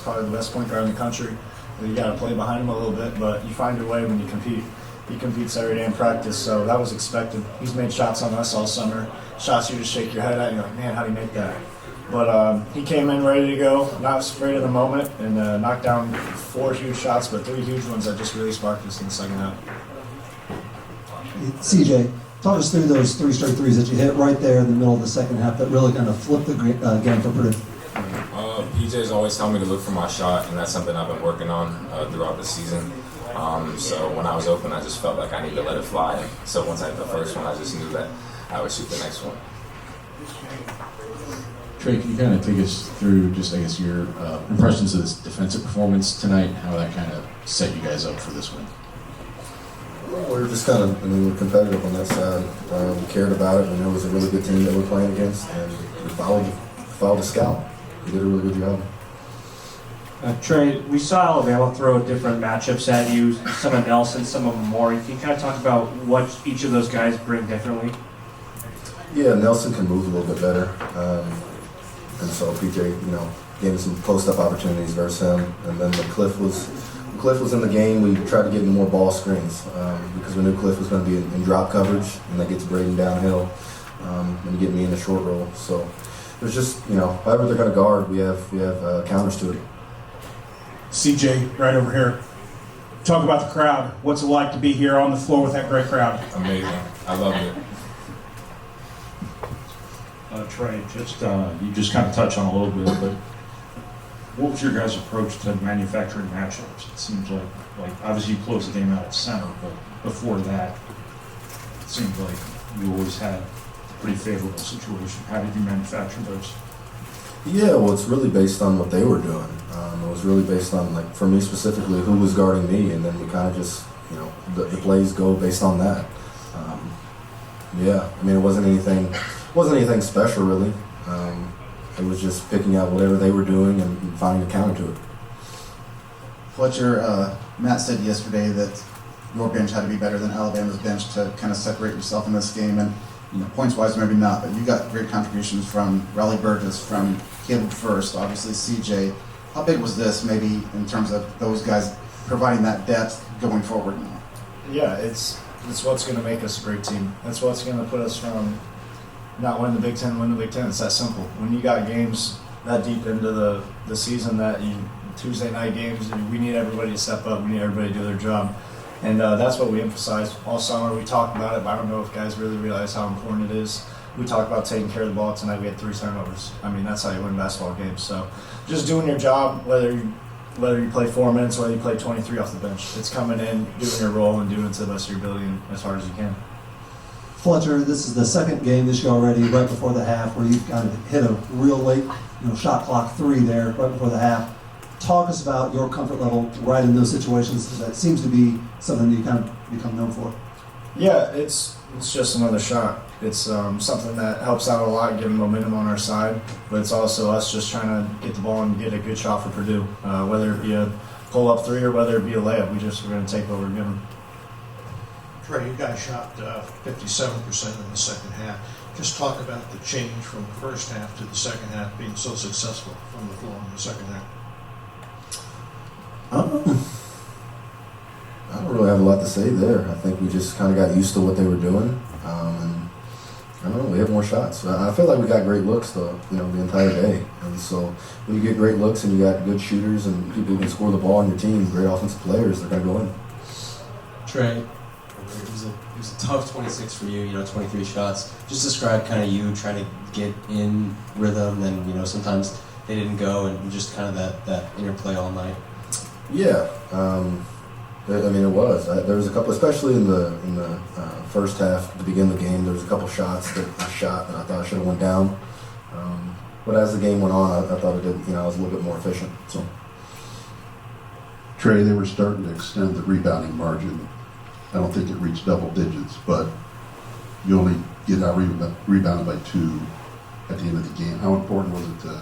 probably the best point guard in the country. You got to play behind him a little bit, but you find your way when you compete. He competes every day in practice, so that was expected. He's made shots on us all summer, shots you just shake your head at, and you're like, man, how do you make that? But he came in ready to go, not afraid of the moment, and knocked down 4 huge shots, but 3 huge ones that just really sparked us in the second half. CJ, talk us through those 3 straight threes that you hit right there in the middle of the second half that really kind of flipped the game for Purdue. PJ's always telling me to look for my shot, and that's something I've been working on throughout the season. So when I was open, I just felt like I needed to let it fly. So once I hit the first one, I just knew that I would shoot the next one. Trey, can you kind of take us through just, I guess, your impressions of this defensive performance tonight, how that kind of set you guys up for this win? We're just kind of, we're competitive on that side. We cared about it. We knew it was a really good team that we're playing against, and we followed the scout. He did a really good job. Trey, we saw Alabama throw different matchups at you, some of Nelson, some of Maury. Can you kind of talk about what each of those guys bring differently? Yeah, Nelson can move a little bit better. And so PJ, gave us some post-up opportunities versus him. And then when Cliff was in the game, we tried to get him more ball screens because we knew Cliff was going to be in drop coverage, and that gets Braden downhill and get me in the short roll. So it was just, however they're going to guard, we have counters to it. CJ, right over here. Talk about the crowd. What's it like to be here on the floor with that great crowd? Amazing. I loved it. Trey, you just kind of touched on a little bit, but what was your guys' approach to manufacturing matchups? It seems like obviously you closed the game out at center, but before that, it seemed like you always had a pretty favorable situation. How did you manufacture those? Yeah, well, it's really based on what they were doing. It was really based on, for me specifically, who was guarding me, and then we kind of just, the plays go based on that. It wasn't anything special really. It was just picking out whatever they were doing and finding a counter to it. Fletcher, Matt said yesterday that your bench had to be better than Alabama's bench to kind of separate yourself in this game, and points-wise maybe not, but you got great contributions from Raleigh Burgess, from Caleb First, obviously CJ. How big was this maybe in terms of those guys providing that depth going forward now? Yeah, it's what's going to make us a great team. That's what's going to put us from not win the Big Ten, win the Big Ten. It's that simple. When you got games that deep into the season, Tuesday night games, we need everybody to step up. We need everybody to do their job. And that's what we emphasized all summer. We talked about it, but I don't know if guys really realize how important it is. We talked about taking care of the ball. Tonight we had 3 turnovers. That's how you win basketball games. So just doing your job, whether you play 4 minutes, whether you play 23 off the bench. It's coming in, doing your role, and doing it to the best of your ability and as hard as you can. Fletcher, this is the second game this year already, right before the half, where you've kind of hit a real late, shot clock 3 there, right before the half. Talk us about your comfort level right in those situations. That seems to be something that you kind of become known for. Yeah, it's just another shot. It's something that helps out a lot, giving momentum on our side, but it's also us just trying to get the ball and get a good shot for Purdue, whether it be a pull-up 3 or whether it be a layup. We're going to take what we're given. Trey, you guys shot 57% in the second half. Just talk about the change from the first half to the second half, being so successful from the floor in the second half. I don't really have a lot to say there. I think we just kind of got used to what they were doing, and I don't know, we hit more shots. I feel like we got great looks the entire day, and so when you get great looks and you got good shooters and people who can score the ball on your team, great offensive players, they're gonna go in. Trey, it was a tough 26 for you. 23 shots. Just describe kind of you trying to get in rhythm, and sometimes they didn't go, and just kind of that interplay all night. Yeah, it was. There was a couple, especially in the first half, to begin the game. There was a couple shots that I shot that I thought I should have went down. But as the game went on, I thought it did. I was a little bit more efficient. So, Trey, they were starting to extend the rebounding margin. I don't think it reached double digits, but you only get out rebounded by 2 at the end of the game. How important was it to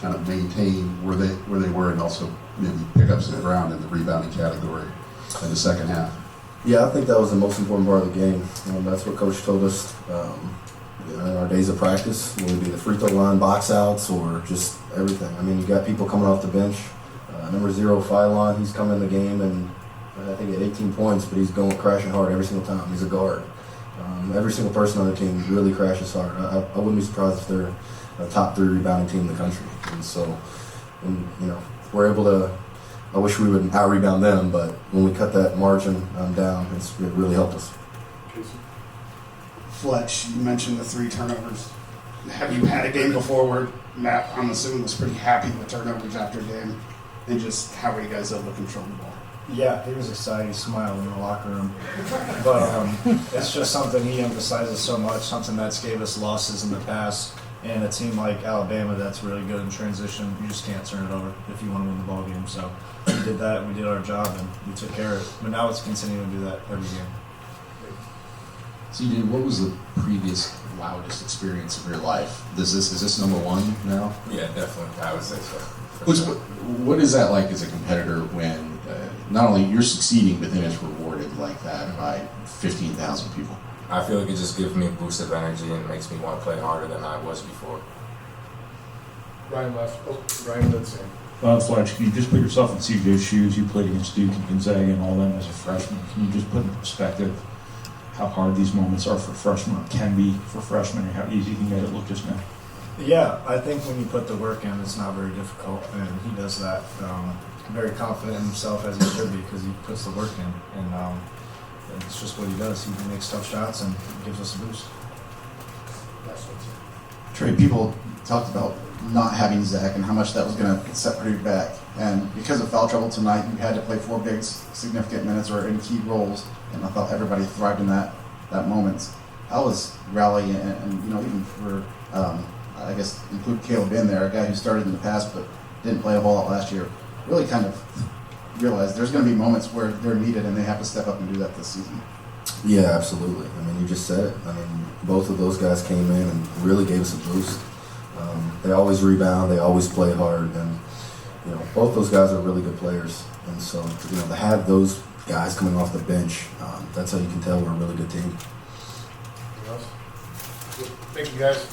kind of maintain where they were, and also maybe pick up some ground in the rebounding category in the second half? Yeah, I think that was the most important part of the game. That's what Coach told us in our days of practice, whether it be the free throw line, box outs, or just everything. You got people coming off the bench Number 0, Phylon, he's come in the game and I think he had 18 points, but he's going crashing hard every single time. He's a guard. Every single person on the team really crashes hard. I wouldn't be surprised if they're a top 3 rebounding team in the country. And so, we're able to. I wish we would out-rebound them, but when we cut that margin down, it really helped us. Fletch, you mentioned the 3 turnovers. Have you had a game before where Matt, I'm assuming, was pretty happy with turnovers after a game? And just how are you guys able to control the ball? Yeah, he was excited. He smiled in the locker room. But it's just something he emphasizes so much, something that's gave us losses in the past. And a team like Alabama that's really good in transition, you just can't turn it over if you want to win the ball game. So we did that, we did our job, and we took care of it. But now it's continuing to do that every game. CJ, what was the previous loudest experience of your life? Is this number 1 now? Yeah, definitely. I would say so. What is that like as a competitor when not only you're succeeding, but then it's rewarded like that by 15,000 people? I feel like it just gives me a boost of energy and makes me want to play harder than I was before. Ryan left. Oh, Ryan did say. Fletch, can you just put yourself in CJ's shoes? You played against Duke and Gonzaga and all them as a freshman. Can you just put in perspective how hard these moments are for freshmen, or can be for freshmen, or how easy you can get it look just now? Yeah, I think when you put the work in, it's not very difficult, and he does that. Very confident in himself as he should be because he puts the work in, and it's just what he does. He makes tough shots and gives us a boost. Trey, people talked about not having Zach and how much that was going to set Purdue back. And because of foul trouble tonight, you had to play 4 big significant minutes or in key roles, and I thought everybody thrived in that moment. How was Raleigh and even for I guess include Caleb in there, a guy who started in the past but didn't play a whole lot last year, really kind of realized there's going to be moments where they're needed and they have to step up and do that this season. Yeah, absolutely. I mean, you just said it. I mean, both of those guys came in and really gave us a boost. They always rebound, they always play hard, and both those guys are really good players. And so, to have those guys coming off the bench, that's how you can tell we're a really good team. Thank you, guys.